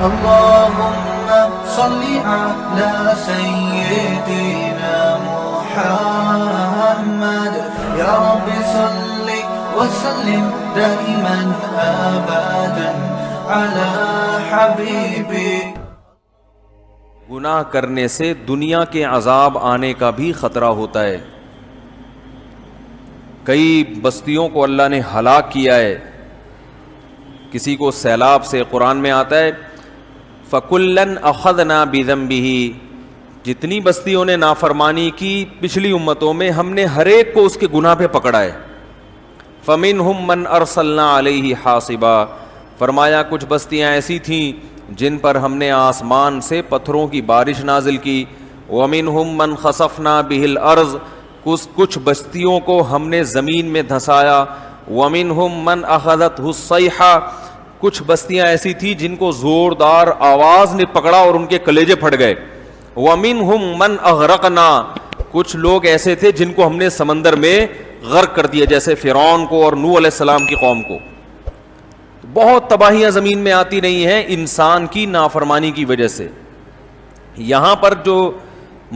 اللهم صل على سيدنا محمد يا رب صل وسلم دائما ابدا على حبيبك. گناہ کرنے سے دنیا کے عذاب آنے کا بھی خطرہ ہوتا ہے. کئی بستیوں کو اللہ نے ہلاک کیا ہے. کسی کو سیلاب سے، قرآن میں آتا ہے فَكُلًّا أَخَذْنَا بِذَنبِهِ، جتنی بستیوں نے نافرمانی کی پچھلی امتوں میں ہم نے ہر ایک کو اس کے گناہ پہ پکڑا ہے. فَمِنْهُمْ مَنْ أَرْسَلْنَا عَلَيْهِ حَاصِبًا، فرمایا کچھ بستیاں ایسی تھیں جن پر ہم نے آسمان سے پتھروں کی بارش نازل کی. وَمِنْهُمْ مَنْ خَسَفْنَا بِهِ الْأَرْضَ، کچھ بستیوں کو ہم نے زمین میں دھنسایا. وَمِنْهُمْ مَنْ أَخَذَتْهُ الصَّيْحَةُ، کچھ بستیاں ایسی تھیں جن کو زوردار آواز نے پکڑا اور ان کے کلیجے پھٹ گئے. وَمِنْهُمْ مَنْ أَغْرَقْنَا، کچھ لوگ ایسے تھے جن کو ہم نے سمندر میں غرق کر دیا، جیسے فرعون کو اور نوح علیہ السلام کی قوم کو. بہت تباہیاں زمین میں آتی رہی ہیں انسان کی نافرمانی کی وجہ سے. یہاں پر جو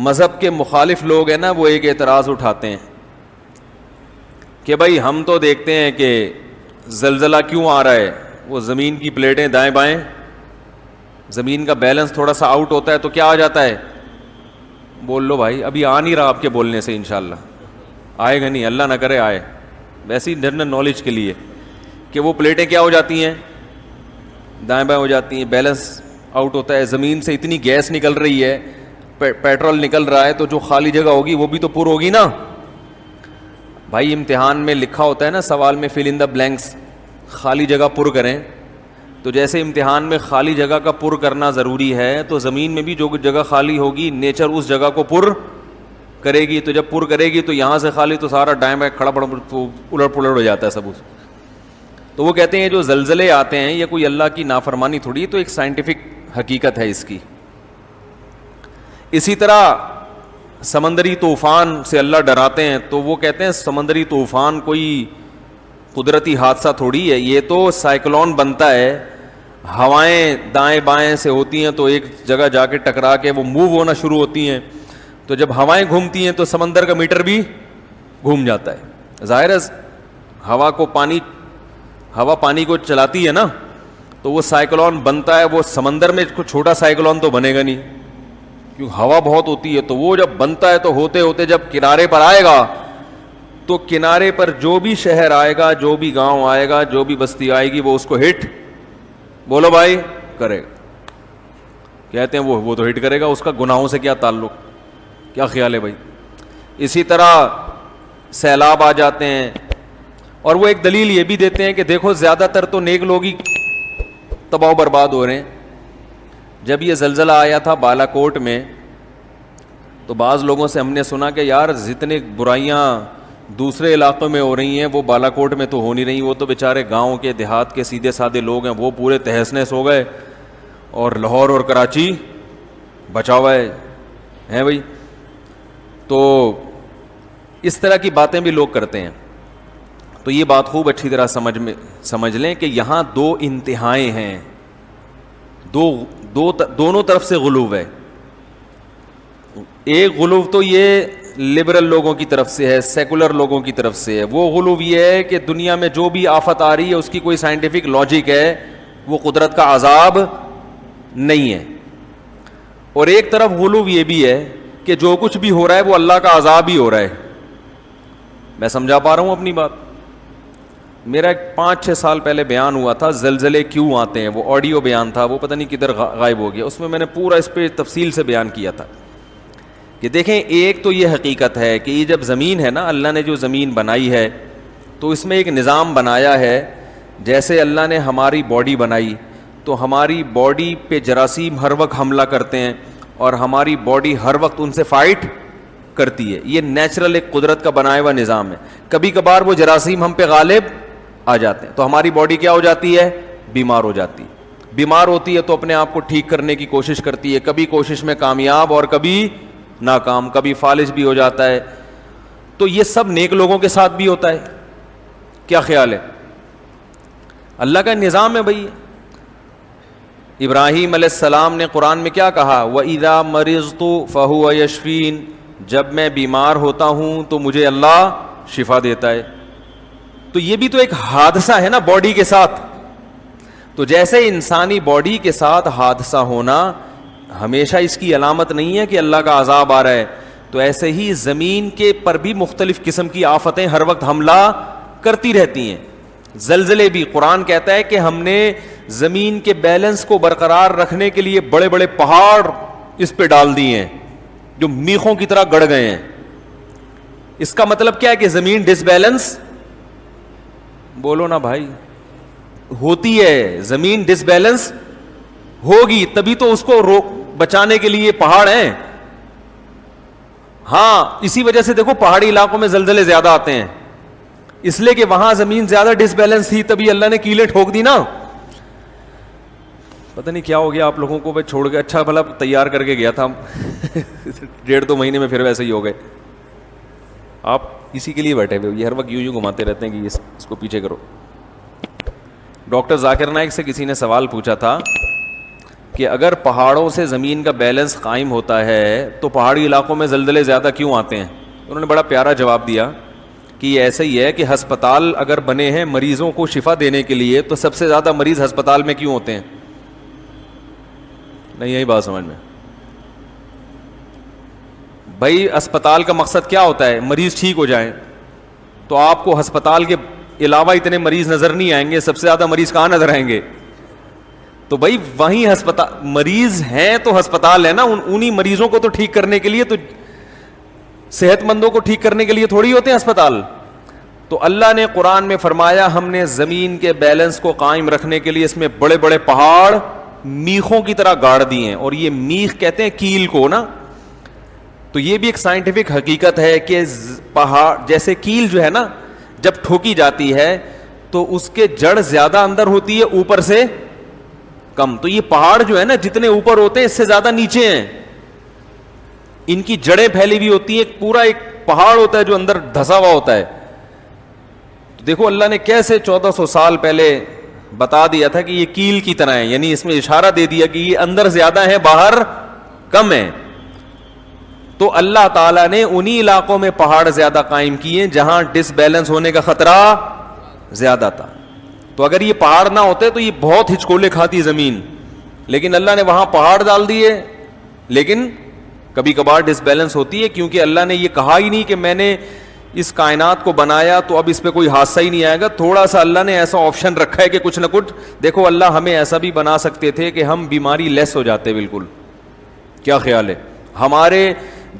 مذہب کے مخالف لوگ ہیں نا، وہ ایک اعتراض اٹھاتے ہیں کہ بھائی ہم تو دیکھتے ہیں کہ زلزلہ کیوں آ رہا ہے، وہ زمین کی پلیٹیں دائیں بائیں، زمین کا بیلنس تھوڑا سا آؤٹ ہوتا ہے تو کیا آ جاتا ہے. بول لو بھائی، ابھی آ نہیں رہا آپ کے بولنے سے، انشاءاللہ آئے گا نہیں، اللہ نہ کرے آئے. ویسی جنرل نالج کے لیے کہ وہ پلیٹیں کیا ہو جاتی ہیں، دائیں بائیں ہو جاتی ہیں، بیلنس آؤٹ ہوتا ہے. زمین سے اتنی گیس نکل رہی ہے، پیٹرول نکل رہا ہے، تو جو خالی جگہ ہوگی وہ بھی تو پر ہوگی نا. بھائی امتحان میں لکھا ہوتا ہے نا سوال میں فل ان دا بلینکس، خالی جگہ پر کریں. تو جیسے امتحان میں خالی جگہ کا پر کرنا ضروری ہے، تو زمین میں بھی جو جگہ خالی ہوگی نیچر اس جگہ کو پر کرے گی. تو جب پر کرے گی تو یہاں سے خالی تو سارا ڈائم کھڑا پڑ الٹ پلٹ ہو جاتا ہے سب. تو وہ کہتے ہیں جو زلزلے آتے ہیں یہ کوئی اللہ کی نافرمانی تھوڑی، تو ایک سائنٹیفک حقیقت ہے اس کی. اسی طرح سمندری طوفان سے اللہ ڈراتے ہیں، تو وہ کہتے ہیں سمندری طوفان کوئی قدرتی حادثہ تھوڑی ہے، یہ تو سائیکلون بنتا ہے، ہوائیں دائیں بائیں سے ہوتی ہیں تو ایک جگہ جا کے ٹکرا کے وہ موو ہونا شروع ہوتی ہیں. تو جب ہوائیں گھومتی ہیں تو سمندر کا میٹر بھی گھوم جاتا ہے. ظاہر ہے ہوا پانی کو چلاتی ہے نا، تو وہ سائیکلون بنتا ہے. وہ سمندر میں کوئی چھوٹا سائیکلون تو بنے گا نہیں، کیونکہ ہوا بہت ہوتی ہے. تو وہ جب بنتا ہے تو ہوتے ہوتے جب کنارے پر آئے گا تو کنارے پر جو بھی شہر آئے گا، جو بھی گاؤں آئے گا، جو بھی بستی آئے گی، وہ اس کو ہٹ، بولو بھائی، کرے گا. کہتے ہیں وہ تو ہٹ کرے گا، اس کا گناہوں سے کیا تعلق. کیا خیال ہے بھائی؟ اسی طرح سیلاب آ جاتے ہیں، اور وہ ایک دلیل یہ بھی دیتے ہیں کہ دیکھو زیادہ تر تو نیک لوگ ہی تباہ و برباد ہو رہے ہیں. جب یہ زلزلہ آیا تھا بالا کوٹ میں، تو بعض لوگوں سے ہم نے سنا کہ یار جتنے برائیاں دوسرے علاقوں میں ہو رہی ہیں وہ بالا کوٹ میں تو ہو نہیں رہی، وہ تو بیچارے گاؤں کے دیہات کے سیدھے سادے لوگ ہیں، وہ پورے تہس نہس ہو گئے، اور لاہور اور کراچی بچا ہوا ہے بھائی. تو اس طرح کی باتیں بھی لوگ کرتے ہیں. تو یہ بات خوب اچھی طرح سمجھ لیں کہ یہاں دو انتہائیں ہیں، دونوں طرف سے غلو ہے. ایک غلو تو یہ لبرل لوگوں کی طرف سے ہے، سیکولر لوگوں کی طرف سے ہے. وہ غلو یہ ہے کہ دنیا میں جو بھی آفت آ رہی ہے اس کی کوئی سائنٹیفک لاجک ہے، وہ قدرت کا عذاب نہیں ہے. اور ایک طرف غلو یہ بھی ہے کہ جو کچھ بھی ہو رہا ہے وہ اللہ کا عذاب ہی ہو رہا ہے. میں سمجھا پا رہا ہوں اپنی بات؟ میرا 5-6 سال پہلے بیان ہوا تھا زلزلے کیوں آتے ہیں، وہ آڈیو بیان تھا، وہ پتہ نہیں کدھر غائب ہو گیا. اس میں نے پورا اس پہ تفصیل سے بیان کیا تھا کہ دیکھیں ایک تو یہ حقیقت ہے کہ یہ جب زمین ہے نا، اللہ نے جو زمین بنائی ہے تو اس میں ایک نظام بنایا ہے. جیسے اللہ نے ہماری باڈی بنائی تو ہماری باڈی پہ جراثیم ہر وقت حملہ کرتے ہیں اور ہماری باڈی ہر وقت ان سے فائٹ کرتی ہے. یہ نیچرل ایک قدرت کا بنایا ہوا نظام ہے. کبھی کبھار وہ جراثیم ہم پہ غالب آ جاتے ہیں تو ہماری باڈی کیا ہو جاتی ہے؟ بیمار ہو جاتی ہے. بیمار ہوتی ہے تو اپنے آپ کو ٹھیک کرنے کی کوشش کرتی ہے، کبھی کوشش میں کامیاب اور کبھی ناکام، کبھی فالج بھی ہو جاتا ہے. تو یہ سب نیک لوگوں کے ساتھ بھی ہوتا ہے. کیا خیال ہے؟ اللہ کا نظام ہے بھائی. ابراہیم علیہ السلام نے قرآن میں کیا کہا؟ وَإِذَا مَرِضْتُ فَهُوَ يَشْفِينِ، جب میں بیمار ہوتا ہوں تو مجھے اللہ شفا دیتا ہے. تو یہ بھی تو ایک حادثہ ہے نا باڈی کے ساتھ. تو جیسے انسانی باڈی کے ساتھ حادثہ ہونا ہمیشہ اس کی علامت نہیں ہے کہ اللہ کا عذاب آ رہا ہے، تو ایسے ہی زمین کے پر بھی مختلف قسم کی آفتیں ہر وقت حملہ کرتی رہتی ہیں. زلزلے بھی، قرآن کہتا ہے کہ ہم نے زمین کے بیلنس کو برقرار رکھنے کے لیے بڑے بڑے پہاڑ اس پہ ڈال دیے ہیں جو میخوں کی طرح گڑ گئے ہیں. اس کا مطلب کیا ہے کہ زمین ڈس بیلنس، بولو نا بھائی، ہوتی ہے. زمین ڈس بیلنس ہوگی تبھی تو اس کو بچانے کے لیے پہاڑ ہیں. ہاں اسی وجہ سے دیکھو پہاڑی علاقوں میں زلزلے زیادہ آتے ہیں، اس لیے کہ وہاں زمین زیادہ ڈس بیلنس تھی، تبھی اللہ نے کیلیں ٹھوک دی نا. پتہ نہیں کیا ہو گیا آپ لوگوں کو، میں چھوڑ کے اچھا بھلا تیار کر کے گیا تھا 1.5-2 مہینے میں پھر ویسے ہی ہو گئے. آپ اسی کے لیے بیٹھے ہوئے، یہ ہر وقت یوں گھماتے رہتے ہیں کہ اس کو پیچھے کرو. ڈاکٹر ذاکر نائک سے کسی نے سوال پوچھا تھا کہ اگر پہاڑوں سے زمین کا بیلنس قائم ہوتا ہے تو پہاڑی علاقوں میں زلزلے زیادہ کیوں آتے ہیں؟ انہوں نے بڑا پیارا جواب دیا کہ یہ ایسا ہی ہے کہ ہسپتال اگر بنے ہیں مریضوں کو شفا دینے کے لیے تو سب سے زیادہ مریض ہسپتال میں کیوں ہوتے ہیں؟ نہیں یہی بات سمجھ میں بھائی، اسپتال کا مقصد کیا ہوتا ہے؟ مریض ٹھیک ہو جائیں. تو آپ کو ہسپتال کے علاوہ اتنے مریض نظر نہیں آئیں گے، سب سے زیادہ مریض کہاں نظر آئیں گے؟ تو بھائی وہیں ہسپتال، مریض ہیں تو ہسپتال ہے نا. انہی مریضوں کو تو ٹھیک کرنے کے لیے، تو صحت مندوں کو ٹھیک کرنے کے لیے تھوڑی ہوتے ہیں ہسپتال. تو اللہ نے قرآن میں فرمایا ہم نے زمین کے بیلنس کو قائم رکھنے کے لیے اس میں بڑے بڑے پہاڑ میخوں کی طرح گاڑ دیے ہیں. اور یہ میخ کہتے ہیں کیل کو نا. تو یہ بھی ایک سائنٹیفک حقیقت ہے کہ پہاڑ جیسے کیل جو ہے نا جب ٹھوکی جاتی ہے تو اس کے جڑ زیادہ اندر ہوتی ہے اوپر سے کم. تو یہ پہاڑ جو ہے نا جتنے اوپر ہوتے ہیں اس سے زیادہ نیچے ہیں. ان کی جڑیں پھیلی ہوئی ہوتی ہیں، پورا ایک پہاڑ ہوتا ہے جو اندر دھسا ہوا ہوتا ہے. تو دیکھو اللہ نے کیسے 1400 سال پہلے بتا دیا تھا کہ یہ کیل کی طرح ہے، یعنی اس میں اشارہ دے دیا کہ یہ اندر زیادہ ہے باہر کم ہے. تو اللہ تعالیٰ نے انہی علاقوں میں پہاڑ زیادہ قائم کیے جہاں ڈس بیلنس ہونے کا خطرہ زیادہ تھا. تو اگر یہ پہاڑ نہ ہوتے تو یہ بہت ہچکولے کھاتی زمین، لیکن اللہ نے وہاں پہاڑ ڈال دیے. لیکن کبھی کبھار ڈس بیلنس ہوتی ہے کیونکہ اللہ نے یہ کہا ہی نہیں کہ میں نے اس کائنات کو بنایا تو اب اس پہ کوئی حادثہ ہی نہیں آئے گا. تھوڑا سا اللہ نے ایسا آپشن رکھا ہے کہ کچھ نہ کچھ. دیکھو اللہ ہمیں ایسا بھی بنا سکتے تھے کہ ہم بیماری لیس ہو جاتے بالکل. کیا خیال ہے؟ ہمارے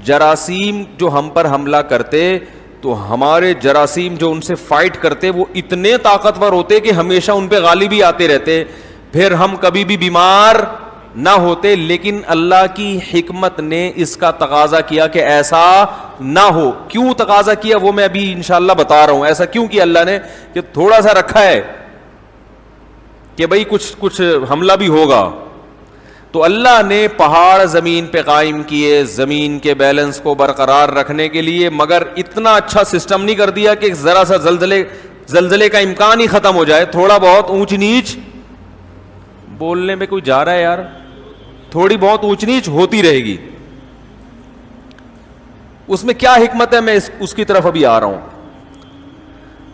جراثیم جو ہم پر حملہ کرتے تو ہمارے جراثیم جو ان سے فائٹ کرتے وہ اتنے طاقتور ہوتے کہ ہمیشہ ان پہ غالب ہی آتے رہتے، پھر ہم کبھی بھی بیمار نہ ہوتے. لیکن اللہ کی حکمت نے اس کا تقاضا کیا کہ ایسا نہ ہو. کیوں تقاضا کیا وہ میں ابھی انشاءاللہ بتا رہا ہوں. ایسا کیوں کیا اللہ نے کہ تھوڑا سا رکھا ہے کہ بھئی کچھ حملہ بھی ہوگا. تو اللہ نے پہاڑ زمین پہ قائم کیے زمین کے بیلنس کو برقرار رکھنے کے لیے، مگر اتنا اچھا سسٹم نہیں کر دیا کہ ذرا سا زلزلے کا امکان ہی ختم ہو جائے. تھوڑا بہت اونچ نیچ، بولنے میں کوئی جا رہا ہے یار، تھوڑی بہت اونچ نیچ ہوتی رہے گی. اس میں کیا حکمت ہے میں اس کی طرف ابھی آ رہا ہوں.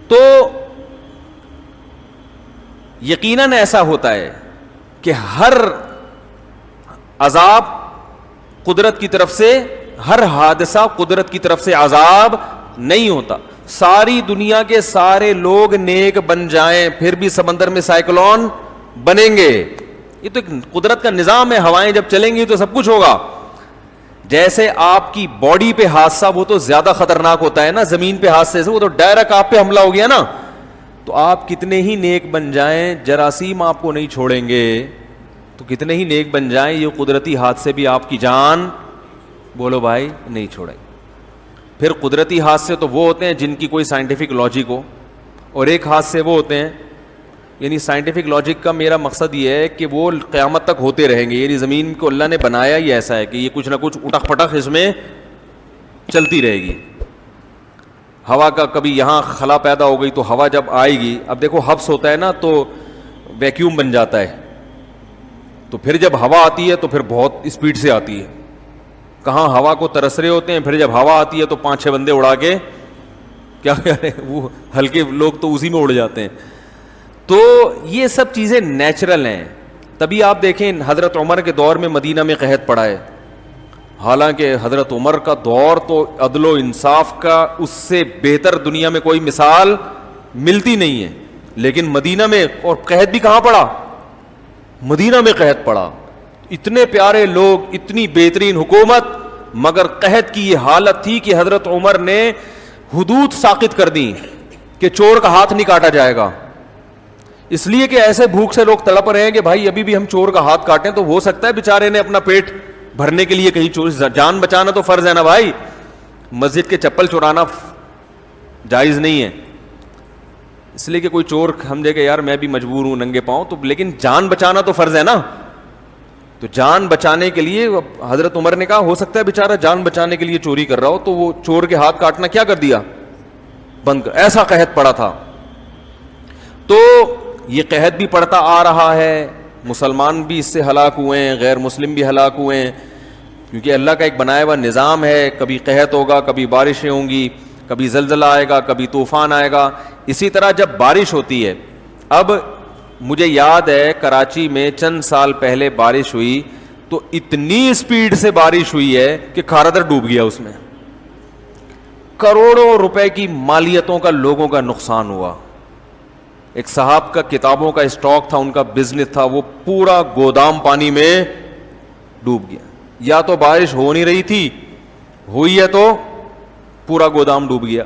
تو یقیناً ایسا ہوتا ہے کہ ہر عذاب قدرت کی طرف سے، ہر حادثہ قدرت کی طرف سے عذاب نہیں ہوتا. ساری دنیا کے سارے لوگ نیک بن جائیں پھر بھی سمندر میں سائیکلون بنیں گے. یہ تو ایک قدرت کا نظام ہے. ہوائیں جب چلیں گی تو سب کچھ ہوگا. جیسے آپ کی باڈی پہ حادثہ وہ تو زیادہ خطرناک ہوتا ہے نا زمین پہ حادثے سے، وہ تو ڈائریکٹ آپ پہ حملہ ہو گیا نا. تو آپ کتنے ہی نیک بن جائیں جراثیم آپ کو نہیں چھوڑیں گے. تو کتنے ہی نیک بن جائیں یہ قدرتی حادثے بھی آپ کی جان، بولو بھائی، نہیں چھوڑیں. پھر قدرتی حادثے تو وہ ہوتے ہیں جن کی کوئی سائنٹیفک لاجک ہو، اور ایک حادثے وہ ہوتے ہیں، یعنی سائنٹیفک لاجک کا میرا مقصد یہ ہے کہ وہ قیامت تک ہوتے رہیں گے. یعنی زمین کو اللہ نے بنایا ہی ایسا ہے کہ یہ کچھ نہ کچھ اٹک پٹک اس میں چلتی رہے گی. ہوا کا کبھی یہاں خلا پیدا ہو گئی تو ہوا جب آئے گی، اب دیکھو حبس ہوتا ہے نا تو ویکیوم بن جاتا ہے. تو پھر جب ہوا آتی ہے تو پھر بہت اسپیڈ سے آتی ہے, کہاں ہوا کو ترس رہے ہوتے ہیں, پھر جب ہوا آتی ہے تو 5-6 بندے اڑا کے کیا کریں, وہ ہلکے لوگ تو اسی میں اڑ جاتے ہیں. تو یہ سب چیزیں نیچرل ہیں. تبھی آپ دیکھیں حضرت عمر کے دور میں مدینہ میں قحط پڑا ہے, حالانکہ حضرت عمر کا دور تو عدل و انصاف کا اس سے بہتر دنیا میں کوئی مثال ملتی نہیں ہے, لیکن مدینہ میں, اور قحط بھی کہاں پڑا, مدینہ میں قحط پڑا. اتنے پیارے لوگ, اتنی بہترین حکومت, مگر قحط کی یہ حالت تھی کہ حضرت عمر نے حدود ساقط کر دی کہ چور کا ہاتھ نہیں کاٹا جائے گا, اس لیے کہ ایسے بھوک سے لوگ تڑپ رہے ہیں کہ بھائی ابھی بھی ہم چور کا ہاتھ کاٹیں تو ہو سکتا ہے بیچارے نے اپنا پیٹ بھرنے کے لیے کہیں چور, جان بچانا تو فرض ہے نا بھائی, مسجد کے چپل چورانا جائز نہیں ہے, اس لیے کہ کوئی چور سمجھے کہ یار میں بھی مجبور ہوں ننگے پاؤں, تو لیکن جان بچانا تو فرض ہے نا. تو جان بچانے کے لیے حضرت عمر نے کہا ہو سکتا ہے بیچارہ جان بچانے کے لیے چوری کر رہا ہو, تو وہ چور کے ہاتھ کاٹنا کیا کر دیا, بند کر. ایسا قحط پڑا تھا. تو یہ قحط بھی پڑتا آ رہا ہے, مسلمان بھی اس سے ہلاک ہوئے ہیں, غیر مسلم بھی ہلاک ہوئے ہیں, کیونکہ اللہ کا ایک بنایا ہوا نظام ہے, کبھی قحط ہوگا, کبھی بارشیں ہوں گی, کبھی زلزلہ آئے گا, کبھی طوفان آئے گا. اسی طرح جب بارش ہوتی ہے, اب مجھے یاد ہے کراچی میں چند سال پہلے بارش ہوئی تو اتنی اسپیڈ سے بارش ہوئی ہے کہ کھارادر ڈوب گیا, اس میں کروڑوں روپے کی مالیتوں کا لوگوں کا نقصان ہوا. ایک صاحب کا کتابوں کا اسٹاک تھا, ان کا بزنس تھا, وہ پورا گودام پانی میں ڈوب گیا. یا تو بارش ہو نہیں رہی تھی, ہوئی ہے تو پورا گودام ڈوب گیا.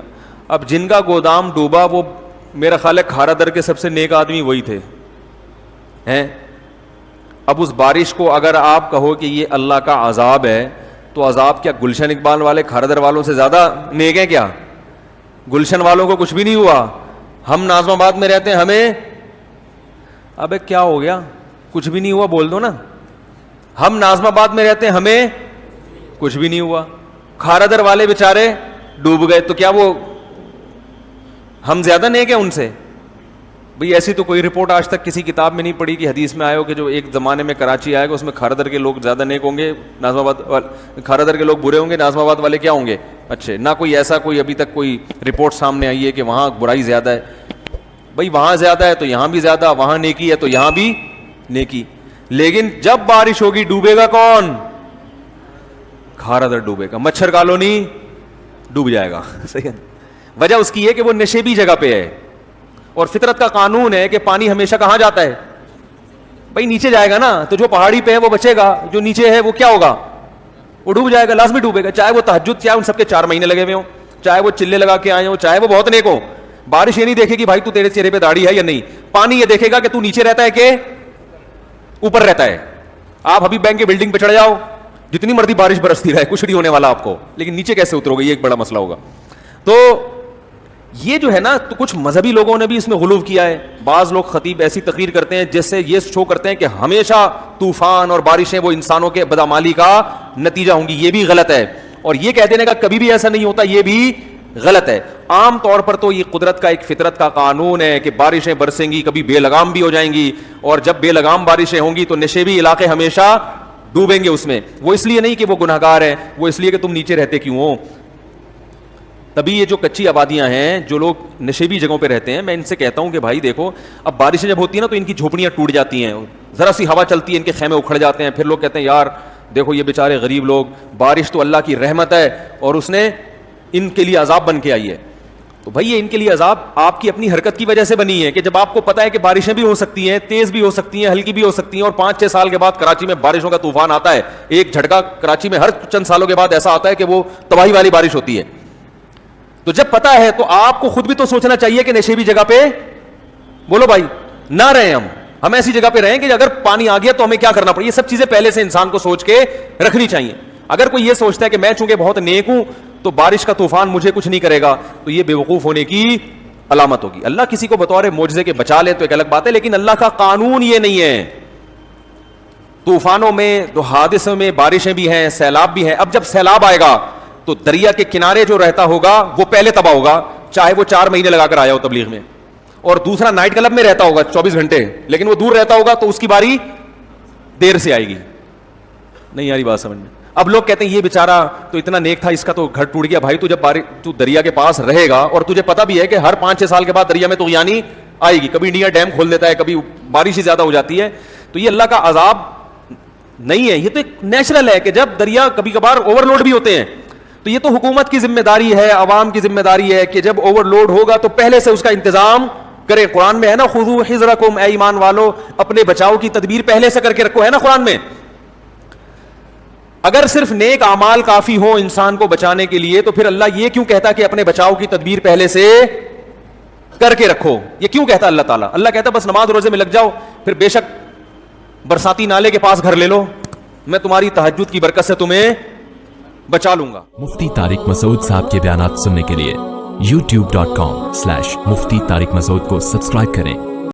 اب جن کا گودام ڈوبا وہ میرا خیال ہے کھارادر کے سب سے نیک آدمی وہی تھے ہیں. اب اس بارش کو اگر آپ کہو کہ یہ اللہ کا عذاب ہے, تو عذاب کیا گلشن اقبال والے کھارادر والوں سے زیادہ نیک ہیں کیا؟ گلشن والوں کو کچھ بھی نہیں ہوا, ہم ناظم آباد میں رہتے ہیں, ہمیں ابے کیا ہو گیا, کچھ بھی نہیں ہوا بول دو نا. ہم ناظم آباد میں رہتے ہیں, ہمیں کچھ بھی نہیں ہوا. کھارادر والے بیچارے ڈوب گئے, تو کیا وہ ہم زیادہ نیک ہیں ان سے؟ بھئی ایسی تو کوئی رپورٹ آج تک کسی کتاب میں نہیں پڑھی کہ حدیث میں آئے ہو کہ جو ایک زمانے میں کراچی آئے گا اس میں کھارادر کے لوگ زیادہ نیک ہوں گے, ناظم آباد کھارادر کے لوگ برے ہوں گے, ناظم آباد والے کیا ہوں گے اچھے. نہ کوئی ایسا کوئی ابھی تک کوئی رپورٹ سامنے آئی ہے کہ وہاں برائی زیادہ ہے. بھئی وہاں زیادہ ہے تو یہاں بھی زیادہ, وہاں نیکی ہے تو یہاں بھی نیکی. لیکن جب بارش ہوگی ڈوبے گا کون؟ کھارادر ڈوبے گا, مچھر کالونی ڈوب جائے گا. صحیح ہے. وجہ اس کی ہے کہ وہ نشیبی جگہ پہ ہے, اور فطرت کا قانون ہے کہ پانی ہمیشہ کہاں جاتا ہے بھائی نیچے جائے گا نا. تو جو پہاڑی پہ ہے وہ بچے گا, جو نیچے ہے وہ کیا ہوگا, وہ ڈوب جائے گا, لازمی ڈوبے گا. چاہے وہ تہجد, چاہے ان سب کے 4 مہینے لگے ہوئے ہوں, چاہے وہ چلے لگا کے آئے ہوں, چاہے وہ بہت نیک ہو. بارش یہ نہیں دیکھے گی بھائی تو تیرے چہرے پہ داڑھی ہے یا نہیں, پانی یہ دیکھے گا کہ تو نیچے رہتا ہے کہ اوپر رہتا ہے. آپ ابھی بینک کی بلڈنگ پہ چڑھ جاؤ, جتنی مرضی بارش برستی رہے کچھ نہیں ہونے والا آپ کو, لیکن نیچے کیسے اترو گے یہ ایک بڑا مسئلہ ہوگا. تو یہ جو ہے نا, تو کچھ مذہبی لوگوں نے بھی اس میں غلو کیا ہے. بعض لوگ خطیب ایسی تقریر کرتے ہیں جس سے یہ شو کرتے ہیں کہ ہمیشہ طوفان اور بارشیں وہ انسانوں کے بدعمالی کا نتیجہ ہوں گی. یہ بھی غلط ہے, اور یہ کہہ دینے کا کبھی بھی ایسا نہیں ہوتا, یہ بھی غلط ہے. عام طور پر تو یہ قدرت کا ایک فطرت کا قانون ہے کہ بارشیں برسیں گی, کبھی بے لگام بھی ہو جائیں گی, اور جب بے لگام بارشیں ہوں گی تو نشیبی علاقے ہمیشہ ڈوبیں گے اس میں. وہ اس لیے نہیں کہ وہ گنہگار ہیں, وہ اس لیے کہ تم نیچے رہتے کیوں ہو. تبھی یہ جو کچی آبادیاں ہیں, جو لوگ نشیبی جگہوں پہ رہتے ہیں, میں ان سے کہتا ہوں کہ بھائی دیکھو, اب بارشیں جب ہوتی ہیں نا تو ان کی جھوپڑیاں ٹوٹ جاتی ہیں, ذرا سی ہوا چلتی ہے ان کے خیمے اکھڑ جاتے ہیں. پھر لوگ کہتے ہیں یار دیکھو یہ بیچارے غریب لوگ, بارش تو اللہ کی رحمت ہے اور اس نے ان کے لیے عذاب بن کے آئی ہے. تو بھائی یہ ان کے لیے عذاب آپ کی اپنی حرکت کی وجہ سے بنی ہے, کہ جب آپ کو پتا ہے کہ بارشیں بھی ہو سکتی ہیں, تیز بھی ہو سکتی ہیں, ہلکی بھی ہو سکتی ہیں, اور 5-6 سال کے بعد کراچی میں بارشوں کا طوفان آتا ہے. ایک جھٹکا کراچی میں ہر چند سالوں کے بعد ایسا آتا ہے کہ وہ تباہی والی بارش ہوتی ہے. تو جب پتا ہے تو آپ کو خود بھی تو سوچنا چاہیے کہ نشیبی جگہ پہ بولو بھائی نہ رہیں, ہم ایسی جگہ پہ رہیں کہ اگر پانی آ گیا تو ہمیں کیا کرنا پڑے. یہ سب چیزیں پہلے سے انسان کو سوچ کے رکھنی چاہیے. اگر کوئی یہ سوچتا ہے کہ میں چونکہ بہت نیک ہوں تو بارش کا طوفان مجھے کچھ نہیں کرے گا, تو یہ بے وقوف ہونے کی علامت ہوگی. اللہ کسی کو بطور معجزے کے بچا لے تو ایک الگ بات ہے, لیکن اللہ کا قانون یہ نہیں ہے. طوفانوں میں, تو حادثوں میں بارشیں بھی ہیں, سیلاب بھی ہیں. اب جب سیلاب آئے گا تو دریا کے کنارے جو رہتا ہوگا وہ پہلے تباہ ہوگا, چاہے وہ 4 مہینے لگا کر آیا ہو تبلیغ میں, اور دوسرا نائٹ کلب میں رہتا ہوگا 24 گھنٹے, لیکن وہ دور رہتا ہوگا تو اس کی باری دیر سے آئے گی. نہیں آ رہی بات سمجھ میں؟ اب لوگ کہتے ہیں یہ بیچارہ تو اتنا نیک تھا, اس کا تو گھر ٹوٹ گیا. بھائی تو جب تو دریا کے پاس رہے گا اور تجھے پتا بھی ہے کہ ہر 5-6 سال کے بعد دریا میں طغیانی آئے گی, کبھی انڈیا ڈیم کھول دیتا ہے, کبھی بارش ہی زیادہ ہو جاتی ہے, تو یہ اللہ کا عذاب نہیں ہے, یہ تو ایک نیچرل ہے کہ جب دریا کبھی کبھار اوور لوڈ بھی ہوتے ہیں, تو یہ تو حکومت کی ذمہ داری ہے, عوام کی ذمہ داری ہے کہ جب اوور لوڈ ہوگا تو پہلے سے اس کا انتظام کرے. قرآن میں ہے نا خذوا حذرکم, اے ایمان والو اپنے بچاؤ کی تدبیر پہلے سے کر کے رکھو, ہے نا قرآن میں. اگر صرف نیک اعمال کافی ہوں انسان کو بچانے کے لیے تو پھر اللہ یہ کیوں کہتا کہ اپنے بچاؤ کی تدبیر پہلے سے کر کے رکھو؟ یہ کیوں کہتا اللہ تعالیٰ؟ اللہ کہتا بس نماز روزے میں لگ جاؤ, پھر بے شک برساتی نالے کے پاس گھر لے لو, میں تمہاری تہجد کی برکت سے تمہیں بچا لوں گا. مفتی طارق مسعود صاحب کے بیانات سننے کے لیے youtube.com/مفتی طارق مسعود کو سبسکرائب کریں.